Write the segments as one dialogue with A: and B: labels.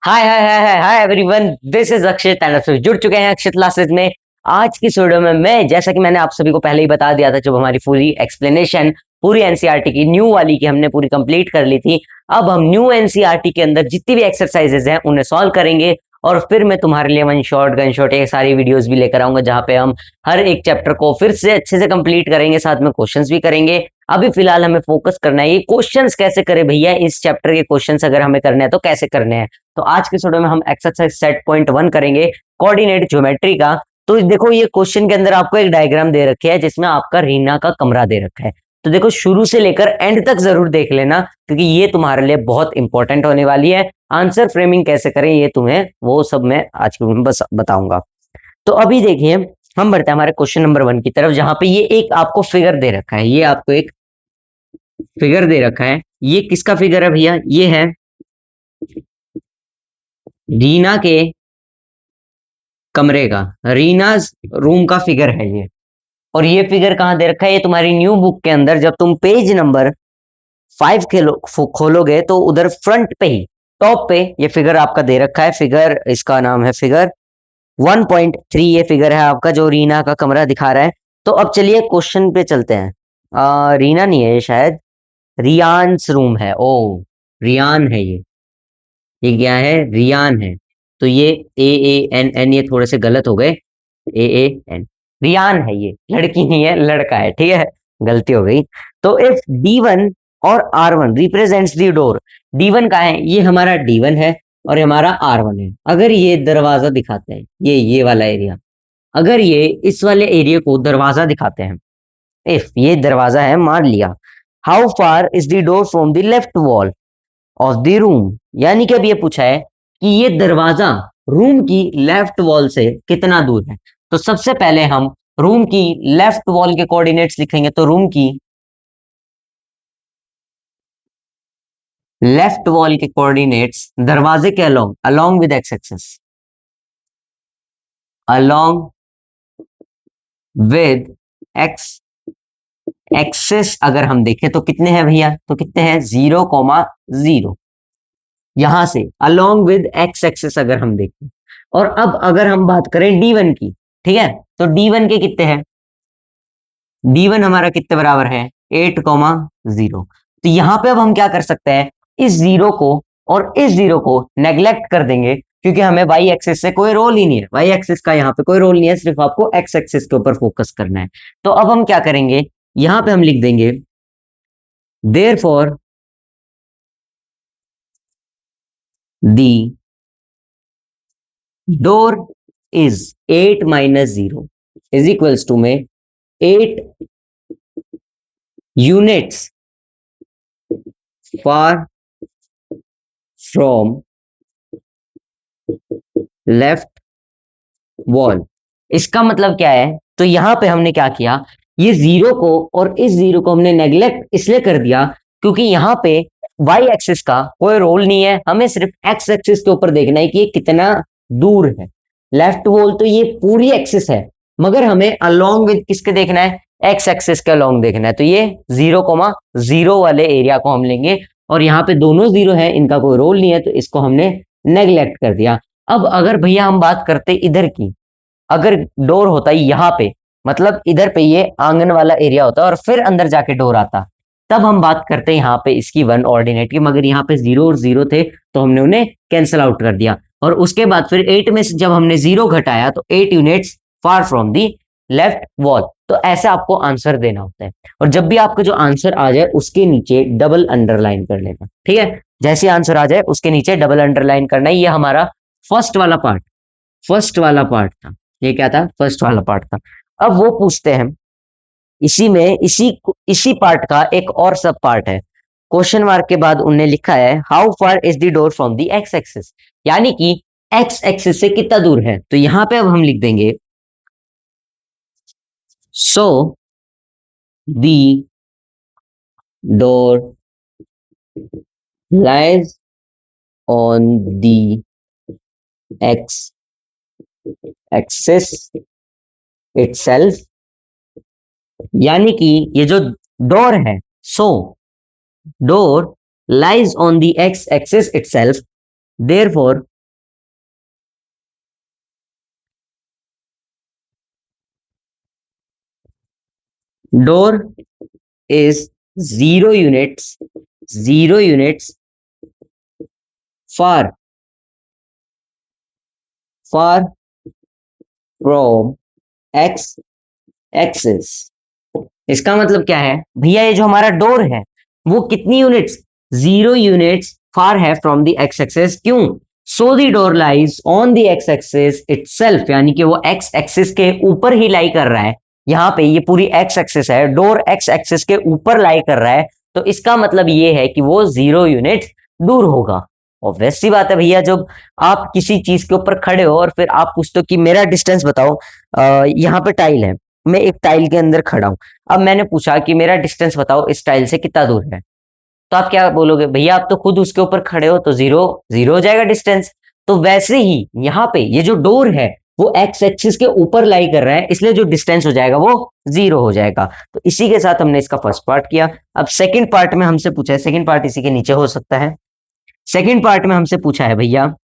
A: Hi hi hi hi hi everyone, this is Akshit and आप सभी जुड़ चुके हैं अक्षित क्लासेस में। आज की इस वीडियो में मैं, जैसा कि मैंने आप सभी को पहले ही बता दिया था, जब हमारी पूरी एक्सप्लेनेशन पूरी एनसीईआरटी की न्यू वाली की हमने पूरी कंप्लीट कर ली थी। अब हम न्यू एनसीईआरटी के अंदर जितनी भी एक्सरसाइजेज हैं उन्हें सॉल्व करेंगे और फिर मैं तुम्हारे लिए वन शॉट गन शॉट ये सारी वीडियोस भी लेकर आऊंगा, जहां पे हम हर एक चैप्टर को फिर से अच्छे से कंप्लीट करेंगे, साथ में क्वेश्चंस भी करेंगे। अभी फिलहाल हमें फोकस करना है ये क्वेश्चंस कैसे करें भैया, इस चैप्टर के क्वेश्चंस अगर हमें करने हैं तो कैसे करने हैं। तो आज के वीडियो में हम एक्सरसाइज सेट पॉइंट 1 करेंगे, कोऑर्डिनेट ज्योमेट्री का। तो देखो, ये क्वेश्चन के अंदर आपको एक डायग्राम दे रखी है जिसमें आपका रीना का कमरा दे रखा है। तो देखो, शुरू से लेकर एंड तक जरूर देख लेना, क्योंकि ये तुम्हारे लिए बहुत इंपॉर्टेंट होने वाली है। आंसर फ्रेमिंग कैसे करें ये तुम्हें वो सब मैं आज के वीडियो में बस बताऊंगा। तो अभी देखिए, हम बढ़ते हैं हमारे क्वेश्चन नंबर 1 की तरफ, जहां पे ये एक आपको फिगर दे रखा है। ये आपको एक फिगर दे रखा है। ये किसका फिगर है भैया? ये है रीना के कमरे का, रीनाज रूम का फिगर है ये। और ये फिगर कहाँ दे रखा है? ये तुम्हारी न्यू बुक के अंदर जब तुम पेज नंबर 5 खोलोगे तो उधर फ्रंट पे ही टॉप पे ये फिगर आपका दे रखा है। फिगर, इसका नाम है फिगर 1.3। ये फिगर है आपका जो रीना का कमरा दिखा रहा है। तो अब चलिए क्वेश्चन पे चलते हैं। रीना नहीं है ये, शायद रियान्स रूम है। ओ, रियान है ये क्या है? रियान है। तो ये AANN ये थोड़े से गलत हो गए। AAN, रियान है ये, लड़की नहीं है लड़का है, ठीक है, गलती हो गई। तो इफ D1 और R1 रिप्रेजेंट्स दी डोर, D1 का है, ये हमारा D1 है और ये हमारा R1 है। अगर ये दरवाजा दिखाते हैं, ये वाला एरिया, अगर ये इस वाले एरिया को दरवाजा दिखाते हैं, इफ ये दरवाजा है मान लिया, how far is the door from the left wall of the room, यानी कि अब ये पूछा है कि ये दरवाजा रूम की लेफ्ट वॉल से कितना दूर है। तो सबसे पहले हम रूम की लेफ्ट वॉल के कोऑर्डिनेट्स लिखेंगे। तो रूम की लेफ्ट वॉल के कोऑर्डिनेट्स दरवाजे के along, along with x axis, along with x axis अगर हम देखें तो कितने हैं भैया? तो कितने हैं? 0,0। यहां से अलोंग विद एक्स एक्सिस अगर हम देखें, और अब अगर हम बात करें D1 की, ठीक है, तो D1 के कितने हैं? D1 हमारा कितने बराबर है? 8,0। तो यहां पे अब हम क्या कर सकते हैं, इस जीरो को और इस जीरो को नेग्लेक्ट कर देंगे, क्योंकि हमें वाई एक्सिस से कोई रोल ही नहीं है। वाई एक्सिस का यहाँ पे कोई रोल नहीं है, सिर्फ आपको एक्स एक्सिस के ऊपर फोकस करना है। तो अब हम क्या करेंगे, यहां पे हम लिख देंगे therefore the door is 8 minus 0 is equals to में 8 units far from left wall. इसका मतलब क्या है? तो यहां पे हमने क्या किया, ये जीरो को और इस जीरो को हमने नेग्लेक्ट इसलिए कर दिया क्योंकि यहाँ पे वाई एक्सिस का कोई रोल नहीं है। हमें सिर्फ एक्स एक्सिस के ऊपर देखना है कि ये कितना दूर है। लेफ्ट वॉल तो ये पूरी एक्सिस है, मगर हमें अलोंग विद किसके देखना है? एक्स एक्सिस के अलोंग देखना है। तो ये 0,0 वाले एरिया को हम लेंगे, और यहाँ पे दोनों जीरो है, इनका कोई रोल नहीं है, तो इसको हमने नेग्लेक्ट कर दिया। अब अगर भैया हम बात करते इधर की, अगर डोर होता है यहाँ पे, मतलब इधर पे ये आंगन वाला एरिया होता है और फिर अंदर जाके डोर आता, तब हम बात करते हैं यहाँ पे इसकी 1 ऑर्डिनेट की, मगर यहाँ पे 0 और 0 थे तो हमने उन्हें कैंसिल आउट कर दिया। और उसके बाद फिर 8 में से जब हमने 0 घटाया तो 8 units far from the left wall. तो ऐसे आपको आंसर देना होता है, और जब भी आपका जो आंसर आ जाए उसके नीचे डबल अंडरलाइन कर लेना, ठीक है। जैसे आंसर आ जाए उसके नीचे डबल अंडरलाइन करना है। ये हमारा फर्स्ट वाला पार्ट, फर्स्ट वाला पार्ट था। ये क्या था? फर्स्ट वाला पार्ट था। अब वो पूछते हैं इसी में, इसी पार्ट का एक और सब पार्ट है। क्वेश्चन मार्क के बाद उनने लिखा है how far is the door from the x axis, यानी कि एक्स एक्सिस से कितना दूर है। तो यहां पे अब हम लिख देंगे so the door lies on the x axis itself, यानी कि ये जो डोर है, so door lies on the x axis itself, therefore door is 0 units far from x axis। इसका मतलब क्या है भैया, ये जो हमारा डोर है वो कितनी यूनिट्स, 0 यूनिट्स फार है फ्रॉम द एक्स एक्सिस। क्यों? So the door lies on the x axis itself, यानी कि वो एक्स एक्सिस के ऊपर ही लाई कर रहा है। यहाँ पे ये पूरी एक्स एक्सिस है, डोर एक्स एक्सिस के ऊपर लाई कर रहा है, तो इसका मतलब ये है कि वो 0 यूनिट दूर होगा। ऑब्वियस सी बात है भैया, जब आप किसी चीज के ऊपर खड़े हो और फिर आप पूछते हो कि मेरा डिस्टेंस बताओ, यहाँ पे टाइल है, मैं एक टाइल के अंदर खड़ा हूं, अब मैंने पूछा कि मेरा डिस्टेंस बताओ इस टाइल से कितना दूर है, तो आप क्या बोलोगे भैया, आप तो खुद उसके ऊपर खड़े हो, तो जीरो जीरो हो जाएगा डिस्टेंस। तो वैसे ही यहाँ पे ये जो डोर है वो एक्स एक्सिस के ऊपर लाई कर रहा है, इसलिए जो डिस्टेंस हो जाएगा वो 0 हो जाएगा। तो इसी के साथ हमने इसका फर्स्ट पार्ट किया। अब सेकंड पार्ट में हमसे पूछा है, सेकंड पार्ट इसी के नीचे हो सकता है। सेकंड पार्ट में हमसे पूछा है भैया,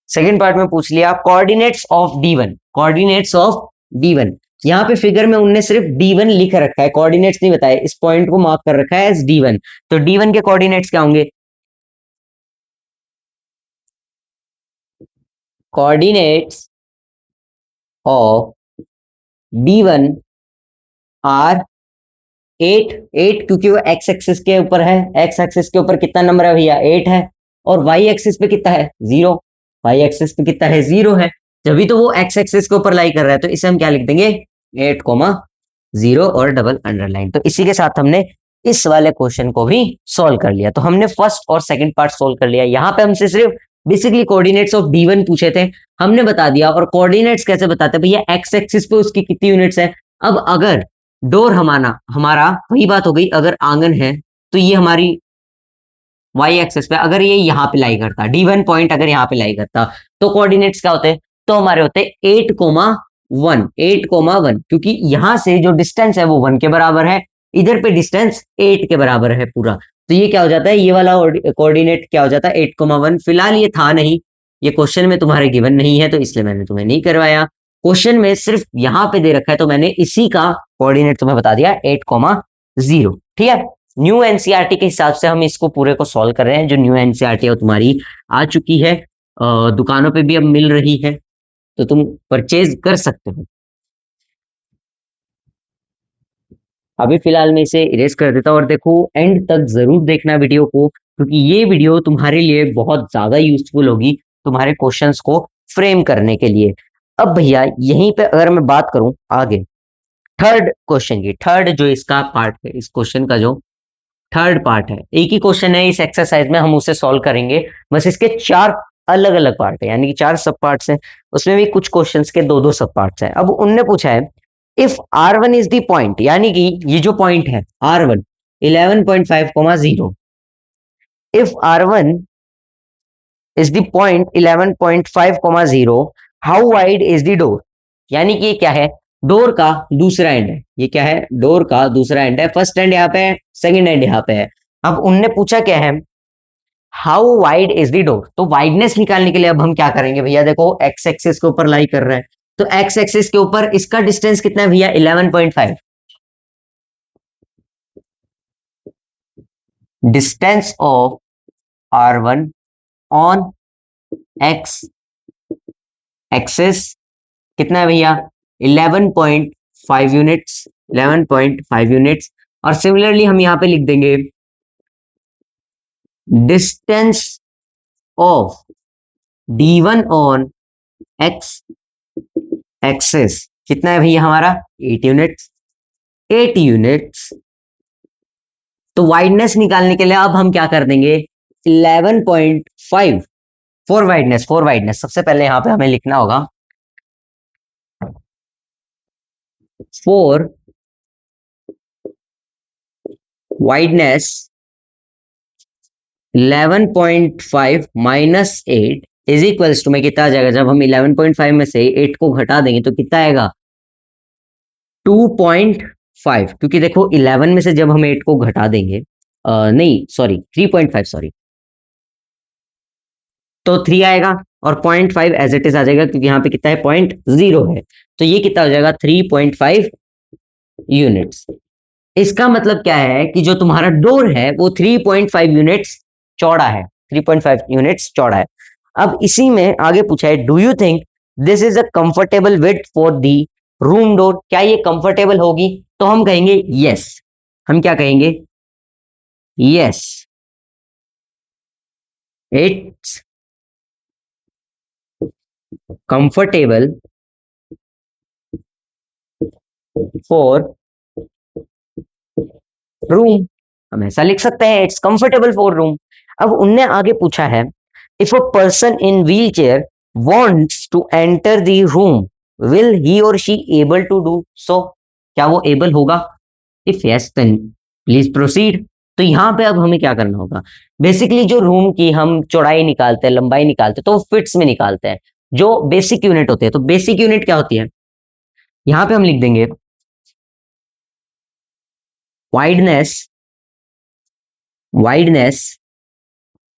A: सेकंड पार्ट में पूछ लिया coordinates of D1, coordinates of D1. यहाँ पे फिगर में उनने सिर्फ डी1 लिख रखा है, कोऑर्डिनेट्स नहीं बताए, इस पॉइंट को मार्क कर रखा है एज डी1। तो डी1 के कोऑर्डिनेट्स क्या होंगे? कोऑर्डिनेट्स ऑफ डी1 आर 8, 8 क्योंकि वो एक्स एक्सिस के ऊपर है, एक्स एक्सिस के ऊपर कितना नंबर है भैया, 8 है। और वाई एक्सिस पे कितना है, 0, वाई एक्सिस पे कितना है, 0 है। जब भी तो वो एक्स एक्सिस के ऊपर लाई कर रहा है, तो इसे हम क्या लिख देंगे, 8, 0 और डबल अंडरलाइन। तो इसी के साथ हमने इस वाले क्वेश्चन को भी सॉल्व कर लिया। तो हमने फर्स्ट और सेकंड पार्ट सॉल्व कर लिया। यहाँ पे हमसे सिर्फ बेसिकली कोऑर्डिनेट्स ऑफ डी1 पूछे थे, हमने बता दिया। और कोऑर्डिनेट्स कैसे बताते हैं भैया, एक्स एक्सिस पे उसकी कितनी यूनिट्स है। अब अगर डोर हमारा हमारा वही बात हो गई, अगर आंगन है तो ये हमारी वाई एक्सिस पे, अगर ये यहाँ पे लाई करता, डी1 पॉइंट अगर यहाँ पे लाई करता, तो कोऑर्डिनेट्स क्या होते, तो हमारे होते 8, 1, 8, 1, क्योंकि यहां से जो डिस्टेंस है वो 1 के बराबर है, इधर पे डिस्टेंस 8 के बराबर है पूरा। तो ये क्या हो जाता है, ये वाला कोऑर्डिनेट क्या हो जाता है, 8, 1। फिलहाल ये था नहीं, ये क्वेश्चन में तुम्हारे गिवन नहीं है, तो इसलिए मैंने तुम्हें नहीं करवाया। क्वेश्चन में सिर्फ यहाँ पे दे रखा है, तो मैंने इसी का कोऑर्डिनेट तुम्हें बता दिया, 8, 0। ठीक है, न्यू एनसीईआरटी के हिसाब से हम इसको पूरे को सॉल्व कर रहे हैं। जो न्यू एनसीईआरटी है वो तुम्हारी आ चुकी है, दुकानों पे भी अब मिल रही है, तो तुम परचेज कर सकते हो। अभी फिलहाल मैं इसे इरेज कर देता हूँ, और देखो एंड तक जरूर देखना वीडियो को, क्योंकि ये वीडियो तुम्हारे लिए बहुत ज्यादा यूजफुल होगी तुम्हारे क्वेश्चंस को फ्रेम करने के लिए। अब भैया यहीं पे अगर मैं बात करूं आगे, थर्ड क्वेश्चन की, थर्ड जो इसका पार्ट है, इस क्वेश्चन का जो थर्ड पार्ट है, एक ही क्वेश्चन है इस एक्सरसाइज में, हम उसे सॉल्व करेंगे। बस इसके 4 अलग अलग पार्ट है, यानी कि 4 सब पार्ट्स हैं, उसमें भी कुछ क्वेश्चंस के दो दो सब पार्ट्स हैं। अब उनने पूछा है if R1 is the point, यानी कि ये जो पॉइंट है R1 11.5, 0, if R1 is the point 11.5, 0, how wide is the door, यानी कि ये क्या है, डोर का दूसरा एंड है। ये क्या है, डोर का दूसरा एंड है, फर्स्ट एंड यहाँ पे है, सेकंड एंड यहाँ पे है। अब उनने पूछा क्या है, how wide is the door. तो वाइडनेस निकालने के लिए अब हम क्या करेंगे भैया, देखो एक्स एक्सिस के ऊपर लाई कर रहा है, तो एक्स एक्सिस के ऊपर इसका डिस्टेंस कितना है भैया, 11.5। Distance of R1 on x axis कितना है भैया, 11.5 यूनिट्स, 11.5 यूनिट्स। और सिमिलरली हम यहाँ पे लिख देंगे distance of D1 on x axis कितना है भैया हमारा, 8 यूनिट्स, 8 यूनिट्स। तो वाइडनेस निकालने के लिए अब हम क्या कर देंगे, 11.5 फोर वाइडनेस, फोर वाइडनेस सबसे पहले यहाँ पे हमें लिखना होगा, for wideness 11.5 -8 is equals to में कितना आ जाएगा, जब हम 11.5 में से 8 को घटा देंगे तो कितना आएगा, 2.5। क्योंकि देखो 11 में से जब हम 8 को घटा देंगे, नहीं सॉरी 3.5, सॉरी, तो 3 आएगा, और 0.5 एज इट इज आ जाएगा, क्योंकि यहाँ पे कितना है, 0.0 है। तो ये कितना हो जाएगा, 3.5 यूनिट्स। इसका मतलब क्या है कि जो तुम्हारा डोर है वो 3.5 यूनिट्स चौड़ा है, 3.5 यूनिट्स चौड़ा है। अब इसी में आगे पूछा है, do you think this is a comfortable width for the room door? क्या ये कंफर्टेबल होगी? तो हम कहेंगे यस। हम क्या कहेंगे? Yes, it's comfortable for room. हम ऐसा लिख सकते हैं, इट्स कंफर्टेबल फॉर रूम। अब उनने आगे पूछा है, if a person in wheel chair wants to enter the room, will he or she able to do so? क्या वो एबल होगा? If yes then please proceed. तो यहाँ पे अब हमें क्या करना होगा? बेसिकली जो रूम की हम चौड़ाई निकालते हैं, लंबाई निकालते हैं, तो फिट्स में निकालते हैं, जो बेसिक यूनिट होते हैं। तो बेसिक यूनिट क्या होती है? यहाँ पे हम लिख देंगे wideness, wideness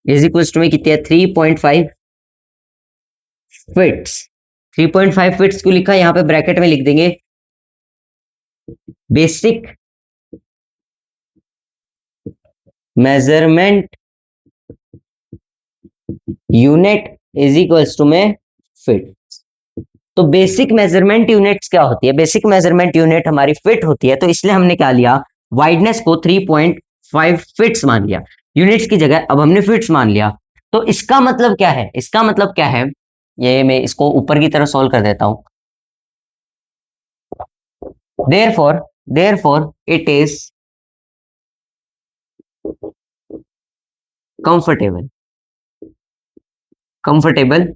A: is equals to में कितनी है? 3.5 फिट्स। 3.5 फिट्स क्यों लिखा है? यहाँ पे ब्रैकेट में लिख देंगे basic measurement unit is equals to में फिट। तो बेसिक मेजरमेंट यूनिट्स क्या होती है? बेसिक मेजरमेंट यूनिट हमारी फिट होती है, तो इसलिए हमने क्या लिया? वाइडनेस को 3.5 फिट्स मान लिया यूनिट्स की जगह, अब हमने फिट्स मान लिया। तो इसका मतलब क्या है? इसका मतलब क्या है? ये मैं इसको ऊपर की तरफ सॉल्व कर देता हूं। Therefore, therefore it is comfortable, comfortable.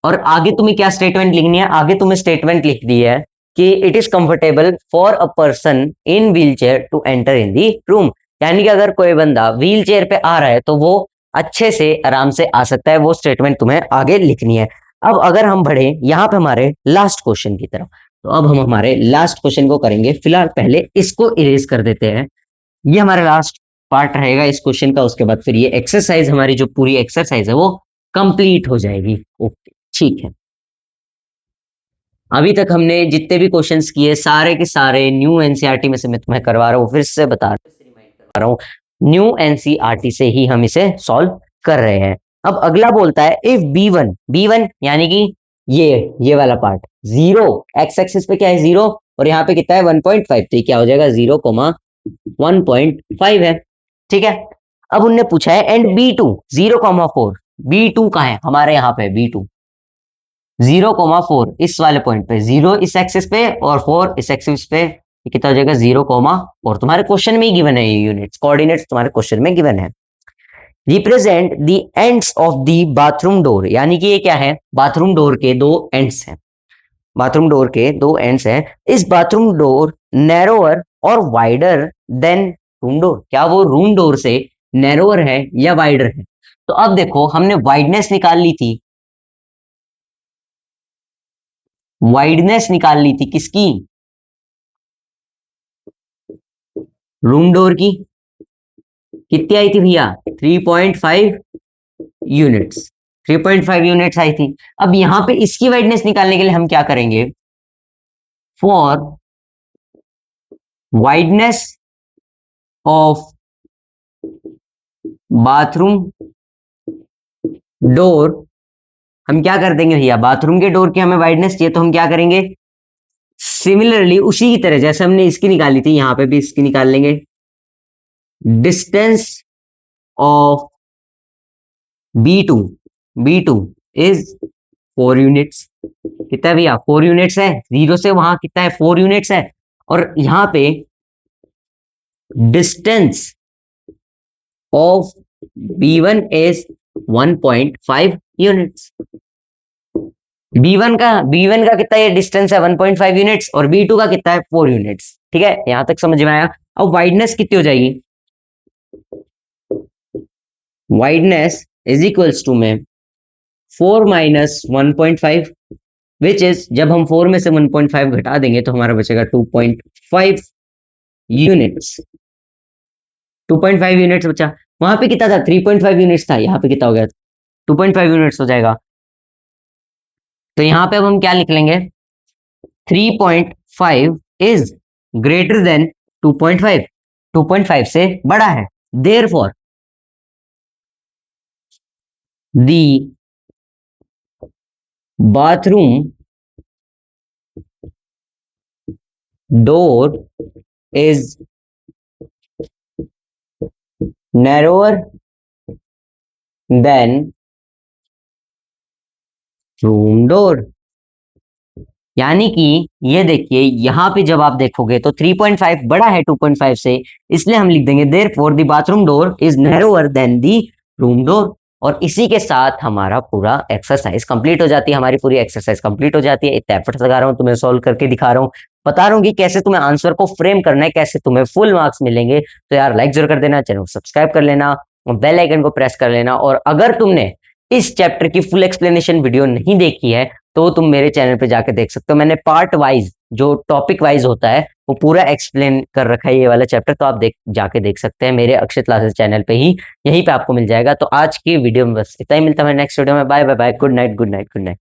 A: और आगे तुम्हें क्या स्टेटमेंट लिखनी है? आगे तुम्हें स्टेटमेंट लिख दी है कि it is comfortable for a person in wheel chair to enter in the room. यानी कि अगर कोई बंदा व्हील चेयर पे आ रहा है तो वो अच्छे से आराम से आ सकता है। वो स्टेटमेंट तुम्हें आगे लिखनी है। अब अगर हम बढ़े यहाँ पे हमारे लास्ट क्वेश्चन की तरफ, तो अब हम हमारे लास्ट क्वेश्चन को करेंगे। फिलहाल पहले इसको इरेज कर देते हैं। ये हमारा लास्ट पार्ट रहेगा इस क्वेश्चन का। उसके बाद फिर ये एक्सरसाइज, हमारी जो पूरी एक्सरसाइज है वो कंप्लीट हो जाएगी। ओके, ठीक है। अभी तक हमने जितने भी क्वेश्चंस किए सारे के सारे न्यू एनसीईआरटी में से मैं तुम्हें करवा रहा हूँ, फिर से बता रहा हूँ, न्यू एनसीईआरटी से ही हम इसे सॉल्व कर रहे हैं। अब अगला बोलता है इफ बी वन यानी कि ये वाला पार्ट, जीरो एक्स एक्सिस पे क्या है? जीरो, और यहाँ पे कितना है? 1.5। तो ये क्या हो जाएगा? 0,1.5 है। ठीक है। अब उनने पूछा है and B two 0,4। B two कहाँ है? हमारे यहाँ पे बी टू 0,4 इस वाले पॉइंट पे, जीरो इस एक्सिस पे और 4 इस एक्सिस पे। ये कितना हो जाएगा? 0,4। तुम्हारे क्वेश्चन में ही गिवन है, ये यूनिट्स कोऑर्डिनेट्स तुम्हारे क्वेश्चन में गिवन है। Represent the ends of the bathroom door, यानी कि ये क्या है? बाथरूम डोर के दो एंड्स हैं। बाथरूम डोर के दो एंड्स हैं। इस बाथरूम डोर नैरोअर और वाइडर देन रूम डोर? क्या वो रूम डोर से नैरोअर है या वाइडर है? तो अब देखो, हमने वाइडनेस निकाल ली थी, वाइडनेस निकाल ली थी किसकी? रूम डोर की। कितनी आई थी भैया? 3.5 यूनिट्स। 3.5 यूनिट्स आई थी। अब यहां पे इसकी वाइडनेस निकालने के लिए हम क्या करेंगे? For wideness of bathroom door, हम क्या कर देंगे भैया? बाथरूम के डोर की हमें वाइडनेस चाहिए, तो हम क्या करेंगे? सिमिलरली उसी की तरह जैसे हमने इसकी निकाली थी, यहां पे भी इसकी निकाल लेंगे। Distance of B two is 4 units. कितना है भैया? 4 यूनिट्स है। जीरो से वहां कितना है? 4 यूनिट्स है। और यहाँ पे distance of B1 is 1.5 units. B1 का कितना ये डिस्टेंस है? 1.5 यूनिट्स। और B2 का कितना है? 4 यूनिट्स। ठीक है, यहां तक समझ में आया? अब वाइडनेस कितनी हो जाएगी? वाइडनेस इज इक्वल्स टू में 4 - 1.5, विच इज, जब हम 4 में से 1.5 घटा देंगे तो हमारा बचेगा 2.5 यूनिट्स। 2.5 यूनिट्स बचा। वहां पे कितना था? 3.5 यूनिट्स था। यहाँ पे कितना हो गया? 2.5 यूनिट्स हो जाएगा। तो यहाँ पे अब हम क्या लिख लेंगे? 3.5 इज ग्रेटर देन 2.5, 2.5 से बड़ा है। Therefore the bathroom door is narrower than room door. यानी कि ये देखिए यहां पे जब आप देखोगे तो 3.5 बड़ा है 2.5 से, इसलिए हम लिख देंगे therefore the bathroom door is narrower than the room door. और इसी के साथ हमारा पूरा एक्सरसाइज कंप्लीट हो जाती है, हमारी पूरी एक्सरसाइज कंप्लीट हो जाती है। इतना एफर्ट्स लगा रहा हूँ, तुम्हें सॉल्व करके दिखा रहा हूँ, बता रहा हूँ कि कैसे तुम्हें आंसर को फ्रेम करना है, कैसे तुम्हें फुल मार्क्स मिलेंगे। तो यार लाइक जरूर कर देना, चैनल को सब्सक्राइब कर लेना, बेल आइकन को प्रेस कर लेना। और अगर तुमने इस चैप्टर की फुल एक्सप्लेनेशन वीडियो नहीं देखी है तो तुम मेरे चैनल पे जाके देख सकते हो। मैंने पार्ट वाइज जो टॉपिक वाइज होता है वो पूरा एक्सप्लेन कर रखा है ये वाला चैप्टर, तो आप जाके देख सकते हैं मेरे अक्षय क्लासेस चैनल पे ही, यहीं पे आपको मिल जाएगा। तो आज की वीडियो में बस इतना ही, मिलता है नेक्स्ट वीडियो में। Bye bye bye, good night good night good night.